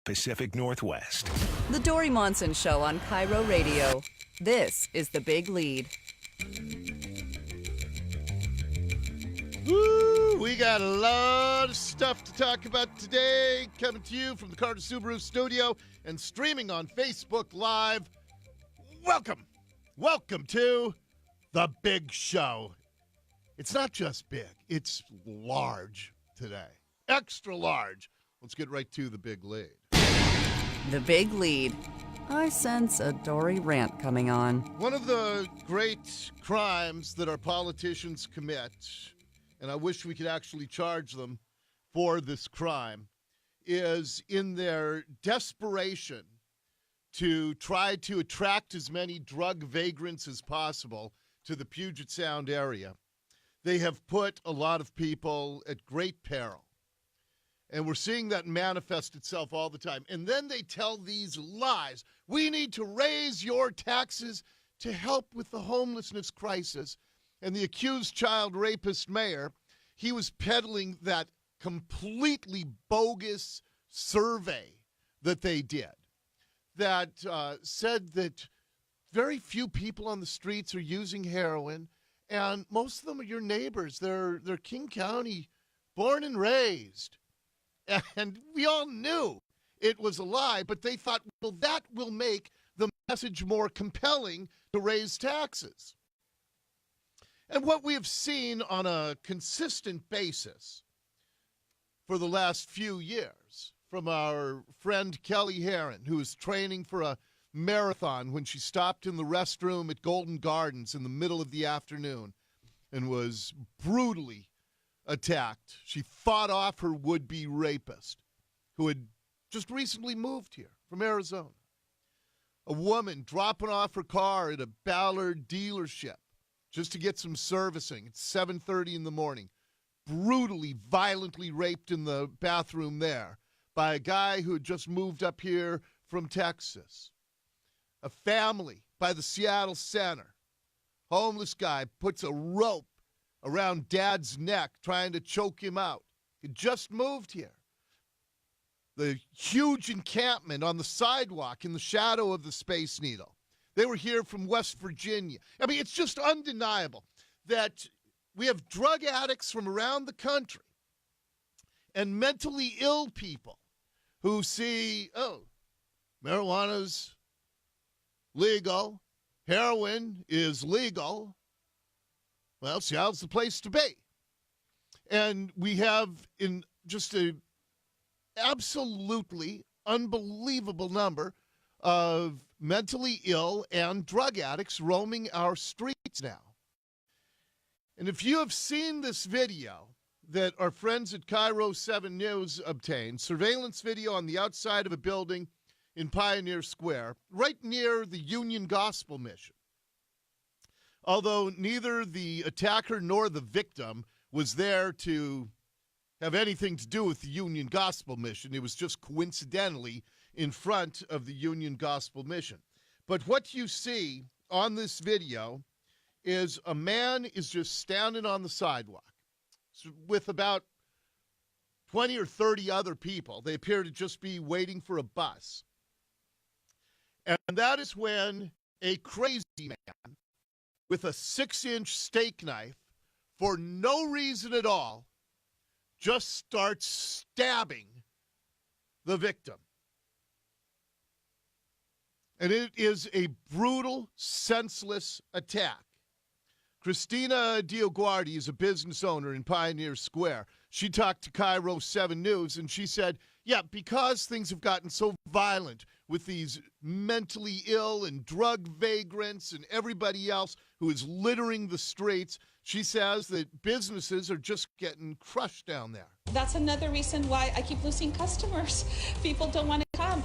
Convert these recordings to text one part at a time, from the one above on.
Pacific Northwest. The Dori Monson Show on KIRO Radio. This is The Big Lead. Woo! We got a lot of stuff to talk about today. Coming to you from the Carter Subaru studio and streaming on Facebook Live. Welcome to The Big Show. It's not just big, it's large today. Extra large. Let's get right to The Big Lead. The Big Lead. I sense a Dori rant coming on. One of the great crimes that our politicians commit, and I wish we could actually charge them for this crime, is in their desperation to try to attract as many drug vagrants as possible to the Puget Sound area. They have put a lot of people at great peril. And we're seeing that manifest itself all the time. And then they tell these lies. We need to raise your taxes to help with the homelessness crisis. And the accused child rapist mayor, he was peddling that completely bogus survey that they did that said that very few people on the streets are using heroin, and most of them are your neighbors. They're King County born and raised. And we all knew it was a lie, but they thought, well, that will make the message more compelling to raise taxes. And what we have seen on a consistent basis for the last few years from our friend Kelly Herron, who is training for a marathon when she stopped in the restroom at Golden Gardens in the middle of the afternoon and was brutally attacked. She fought off her would-be rapist who had just recently moved here from Arizona. A woman dropping off her car at a Ballard dealership just to get some servicing at 7:30 in the morning, brutally, violently raped in the bathroom there by a guy who had just moved up here from Texas. A family by the Seattle Center. Homeless guy puts a rope around dad's neck trying to choke him out. He just moved here. The huge encampment on the sidewalk in the shadow of the Space Needle. They were here from West Virginia. I mean, it's just undeniable that we have drug addicts from around the country and mentally ill people who see, oh, marijuana's legal, heroin is legal. Well, Seattle's the place to be. And we have in just a absolutely unbelievable number of mentally ill and drug addicts roaming our streets now. And if you have seen this video that our friends at KIRO 7 News obtained, surveillance video on the outside of a building in Pioneer Square, right near the Union Gospel Mission. Although neither the attacker nor the victim was there to have anything to do with the Union Gospel Mission. It was just coincidentally in front of the Union Gospel Mission. But what you see on this video is a man is just standing on the sidewalk with about 20 or 30 other people. They appear to just be waiting for a bus. And that is when a crazy man with a 6-inch steak knife, for no reason at all, just starts stabbing the victim. And it is a brutal, senseless attack. Christina Dioguardi is a business owner in Pioneer Square. She talked to KIRO 7 News, and she said, yeah, because things have gotten so violent with these mentally ill and drug vagrants and everybody else who is littering the streets, she says that businesses are just getting crushed down there. That's another reason why I keep losing customers. People don't want to come.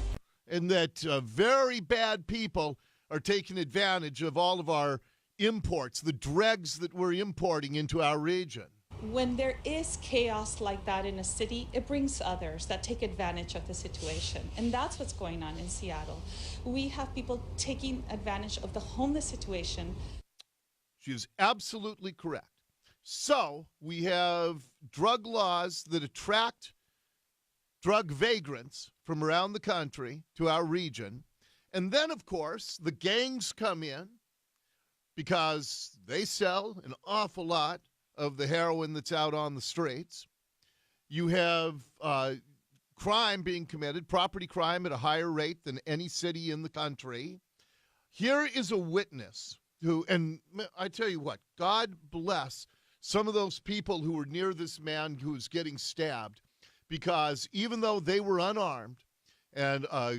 And that very bad people are taking advantage of all of our imports, the dregs that we're importing into our region. When there is chaos like that in a city, it brings others that take advantage of the situation. And that's what's going on in Seattle. We have people taking advantage of the homeless situation. She is absolutely correct. So we have drug laws that attract drug vagrants from around the country to our region. And then, of course, the gangs come in because they sell an awful lot of the heroin that's out on the streets. You have crime being committed, property crime at a higher rate than any city in the country. Here is a witness who, and I tell you what, God bless some of those people who were near this man who was getting stabbed, because even though they were unarmed and a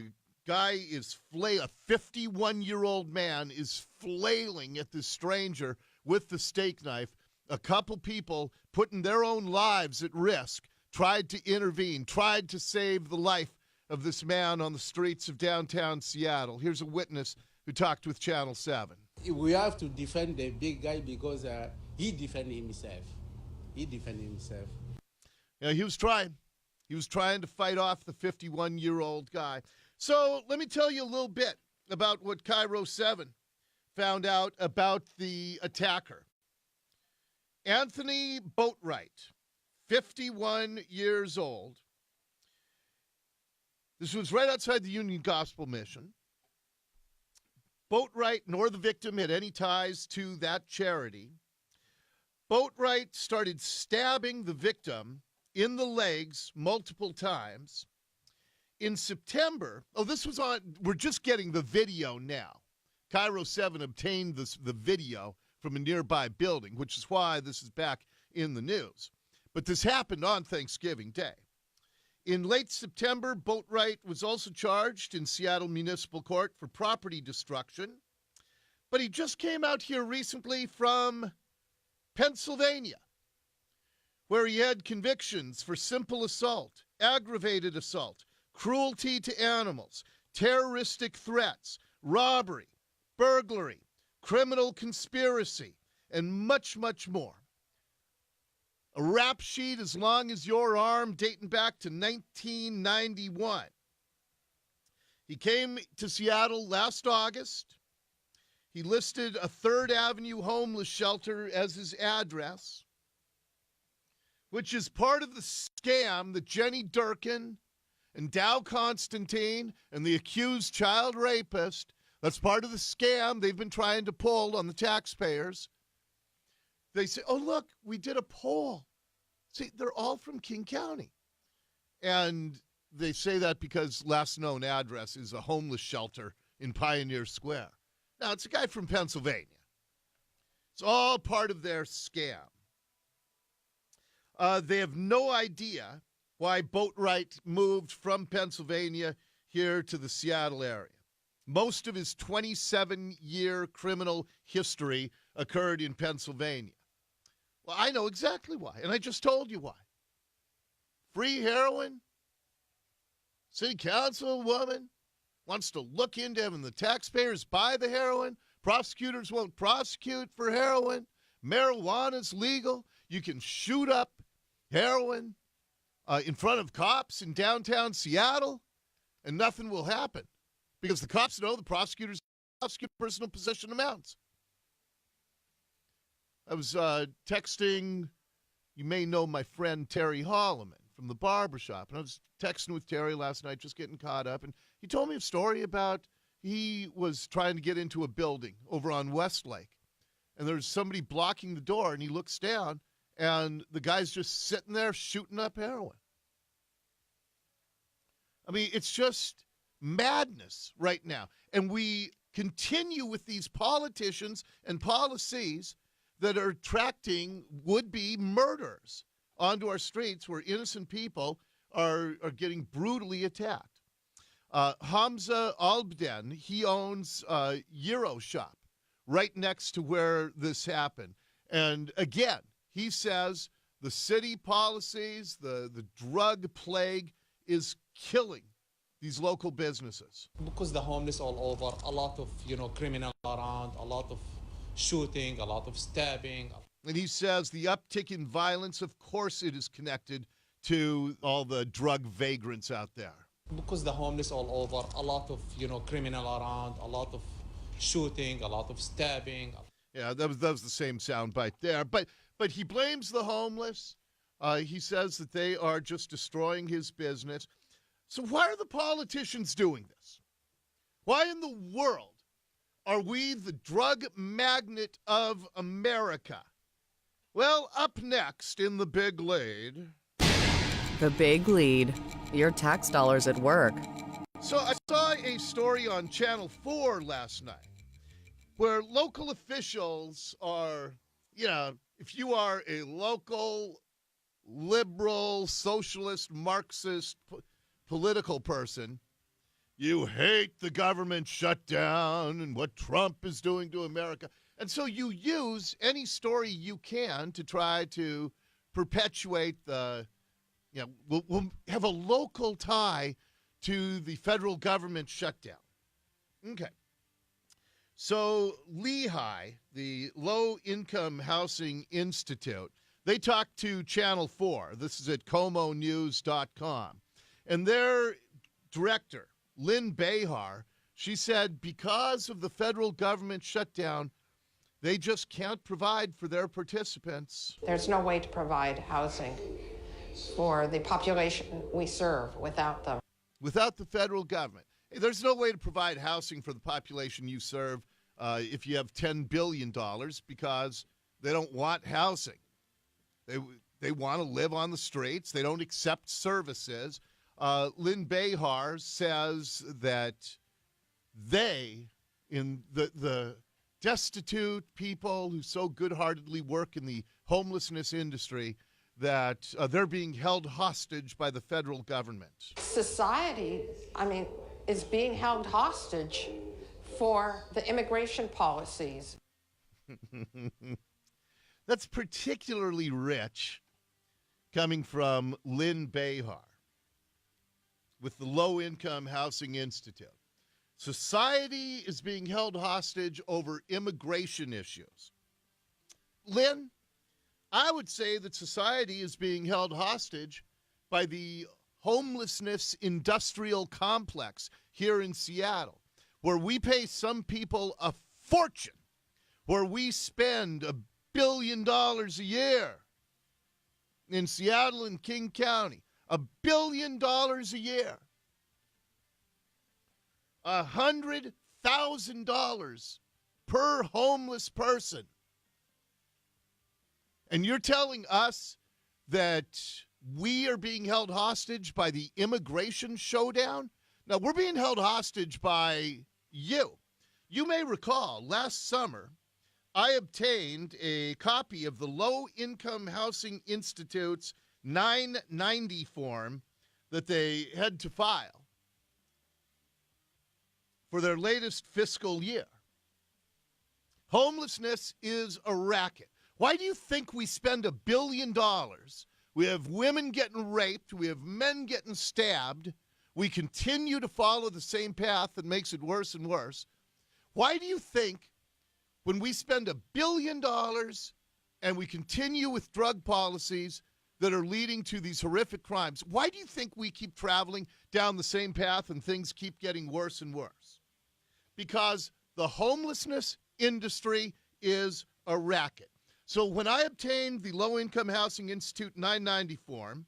51-year-old man is flailing at this stranger with the steak knife, a couple people putting their own lives at risk tried to intervene, tried to save the life of this man on the streets of downtown Seattle. Here's a witness who talked with Channel 7. We have to defend the big guy because he defended himself. He defended himself. Yeah, he was trying. He was trying to fight off the 51-year-old guy. So let me tell you a little bit about what KIRO 7 found out about the attacker. Anthony Boatwright, 51 years old. This was right outside the Union Gospel Mission. Boatwright nor the victim had any ties to that charity. Boatwright started stabbing the victim in the legs multiple times. In September, we're just getting the video now. KIRO 7 obtained the video from a nearby building, which is why this is back in the news. But this happened on Thanksgiving Day. In late September, Boatwright was also charged in Seattle Municipal Court for property destruction. But he just came out here recently from Pennsylvania, where he had convictions for simple assault, aggravated assault, cruelty to animals, terroristic threats, robbery, burglary, criminal conspiracy, and much, much more. A rap sheet as long as your arm dating back to 1991. He came to Seattle last August. He listed a 3rd Avenue homeless shelter as his address, which is part of the scam that Jenny Durkin and Dow Constantine and the accused child rapist, that's part of the scam they've been trying to pull on the taxpayers. They say, oh, look, we did a poll. See, they're all from King County. And they say that because last known address is a homeless shelter in Pioneer Square. Now, it's a guy from Pennsylvania. It's all part of their scam. They have no idea why Boatwright moved from Pennsylvania here to the Seattle area. Most of his 27-year criminal history occurred in Pennsylvania. Well, I know exactly why, and I just told you why. Free heroin? City council woman wants to look into having the taxpayers buy the heroin. Prosecutors won't prosecute for heroin. Marijuana's legal. You can shoot up heroin in front of cops in downtown Seattle, and nothing will happen because the cops know the prosecutors prosecute personal possession amounts. I was texting, you may know my friend Terry Holloman from the barbershop, and I was texting with Terry last night, just getting caught up, and he told me a story about he was trying to get into a building over on Westlake, and there's somebody blocking the door, and he looks down, and the guy's just sitting there shooting up heroin. I mean, it's just madness right now. And we continue with these politicians and policies that are attracting would-be murderers onto our streets where innocent people are getting brutally attacked. Hamza Albden, he owns a Gyro shop right next to where this happened. And again, he says the city policies, the drug plague is killing these local businesses. Because the homeless all over, a lot of, criminal around, a lot of shooting, a lot of stabbing. And he says the uptick in violence, of course it is connected to all the drug vagrants out there. Because the homeless all over, a lot of, criminal around, a lot of shooting, a lot of stabbing. Yeah, that was the same soundbite there. But he blames the homeless. He says that they are just destroying his business. So why are the politicians doing this? Why in the world are we the drug magnet of America? Well, up next in the big lead. The Big Lead. Your tax dollars at work. So I saw a story on Channel 4 last night where local officials are, if you are a local liberal, socialist, Marxist political person, you hate the government shutdown and what Trump is doing to America. And so you use any story you can to try to perpetuate we'll have a local tie to the federal government shutdown. Okay. So Lehigh, the Low Income Housing Institute, they talked to Channel 4. This is at comonews.com. And their director, Lynn Behar, she said because of the federal government shutdown, they just can't provide for their participants. There's no way to provide housing for the population we serve without them. Without the federal government. Hey, there's no way to provide housing for the population you serve if you have $10 billion because they don't want housing. They want to live on the streets. They don't accept services. Lynn Behar says that they, in the destitute people who so good-heartedly work in the homelessness industry, that they're being held hostage by the federal government. Society, is being held hostage for the immigration policies. That's particularly rich coming from Lynn Behar with the Low Income Housing Institute. Society is being held hostage over immigration issues. Lynn, I would say that society is being held hostage by the homelessness industrial complex here in Seattle, where we pay some people a fortune, where we spend $1 billion a year in Seattle and King County, $1 billion a year. $100,000 per homeless person. And you're telling us that we are being held hostage by the immigration showdown? Now, we're being held hostage by you. You may recall last summer, I obtained a copy of the Low Income Housing Institute's 990 form that they had to file for their latest fiscal year. Homelessness is a racket. Why do you think we spend $1 billion? We have women getting raped. We have men getting stabbed. We continue to follow the same path that makes it worse and worse. Why do you think when we spend $1 billion and we continue with drug policies that are leading to these horrific crimes, why do you think we keep traveling down the same path and things keep getting worse and worse? Because the homelessness industry is a racket. So when I obtained the Low Income Housing Institute 990 form,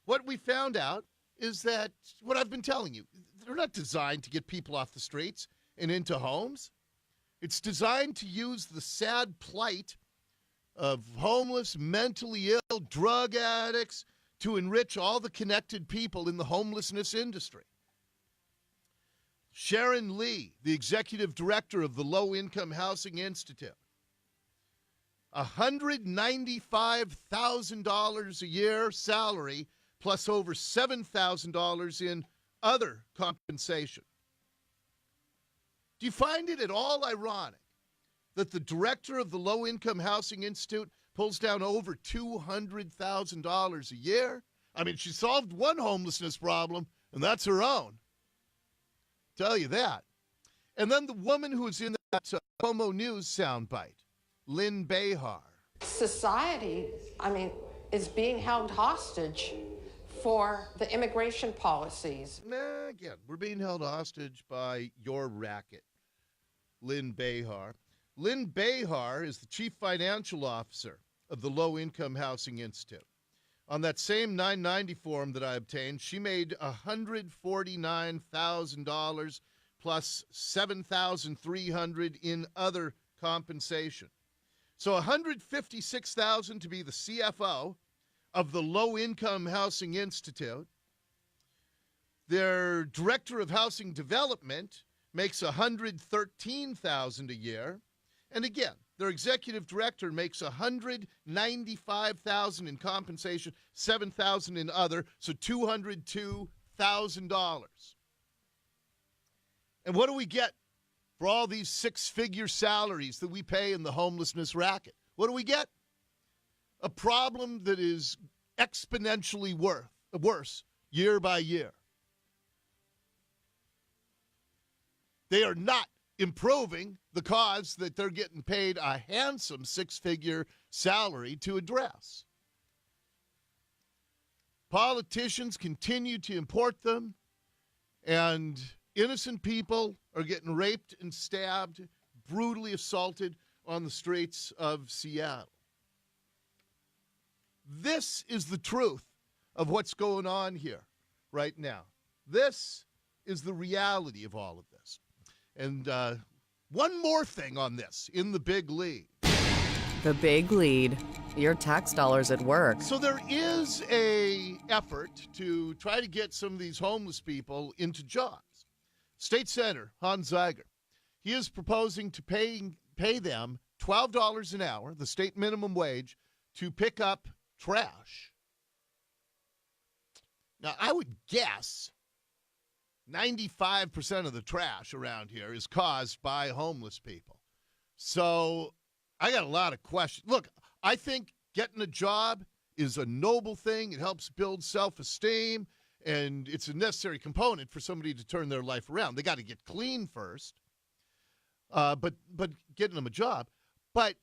what we found out is that what I've been telling you, they're not designed to get people off the streets and into homes. It's designed to use the sad plight of homeless, mentally ill, drug addicts to enrich all the connected people in the homelessness industry. Sharon Lee, the executive director of the Low Income Housing Institute, $195,000 a year salary plus over $7,000 in other compensation. Do you find it at all ironic that the director of the Low Income Housing Institute pulls down over $200,000 a year? I mean, she solved one homelessness problem, and that's her own. Tell you that. And then the woman who was in that Como News soundbite, Lynn Behar. Society, is being held hostage for the immigration policies. Again, we're being held hostage by your racket, Lynn Behar. Lynn Behar is the chief financial officer of the Low Income Housing Institute. On that same 990 form that I obtained, she made $149,000 plus $7,300 in other compensation. So $156,000 to be the CFO of the Low Income Housing Institute. Their director of housing development makes $113,000 a year. And again, their executive director makes $195,000 in compensation, $7,000 in other, so $202,000. And what do we get for all these six-figure salaries that we pay in the homelessness racket? What do we get? A problem that is exponentially worse year by year. They are not improving the cause that they're getting paid a handsome six-figure salary to address. Politicians continue to import them, and innocent people are getting raped and stabbed, brutally assaulted on the streets of Seattle. This is the truth of what's going on here right now. This is the reality of all of this. And one more thing on this in the big lead. The big lead. Your tax dollars at work. So there is a effort to try to get some of these homeless people into jobs. State Senator Hans Zeiger, he is proposing to pay them $12 an hour, the state minimum wage, to pick up trash. Now, I would guess 95% of the trash around here is caused by homeless people. So I got a lot of questions. Look, I think getting a job is a noble thing. It helps build self-esteem, and it's a necessary component for somebody to turn their life around. They got to get clean first, but getting them a job. But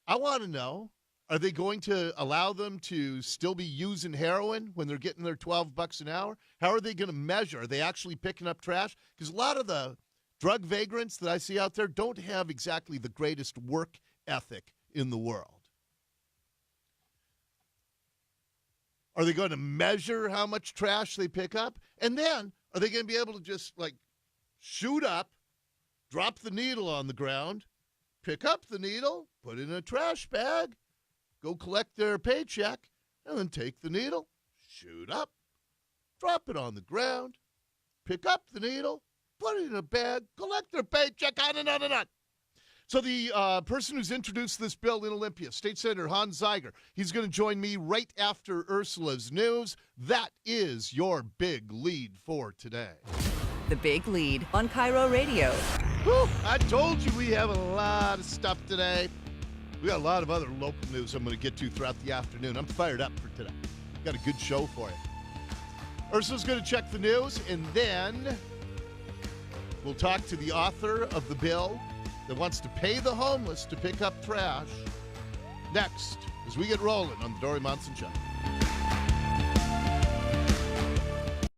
I want to know, are they going to allow them to still be using heroin when they're getting their $12 an hour? How are they going to measure? Are they actually picking up trash? Because a lot of the drug vagrants that I see out there don't have exactly the greatest work ethic in the world. Are they going to measure how much trash they pick up? And then are they going to be able to just like shoot up, drop the needle on the ground, pick up the needle, put it in a trash bag, go collect their paycheck, and then take the needle, shoot up, drop it on the ground, pick up the needle, put it in a bag, collect their paycheck, on and on and on. So the person who's introduced this bill in Olympia, State Senator Hans Zeiger, he's going to join me right after Ursula's news. That is your big lead for today. The big lead on KIRO Radio. Whew, I told you we have a lot of stuff today. We got a lot of other local news I'm going to get to throughout the afternoon. I'm fired up for today. Got a good show for you. Ursula's going to check the news, and then we'll talk to the author of the bill that wants to pay the homeless to pick up trash next as we get rolling on the Dori Monson Show.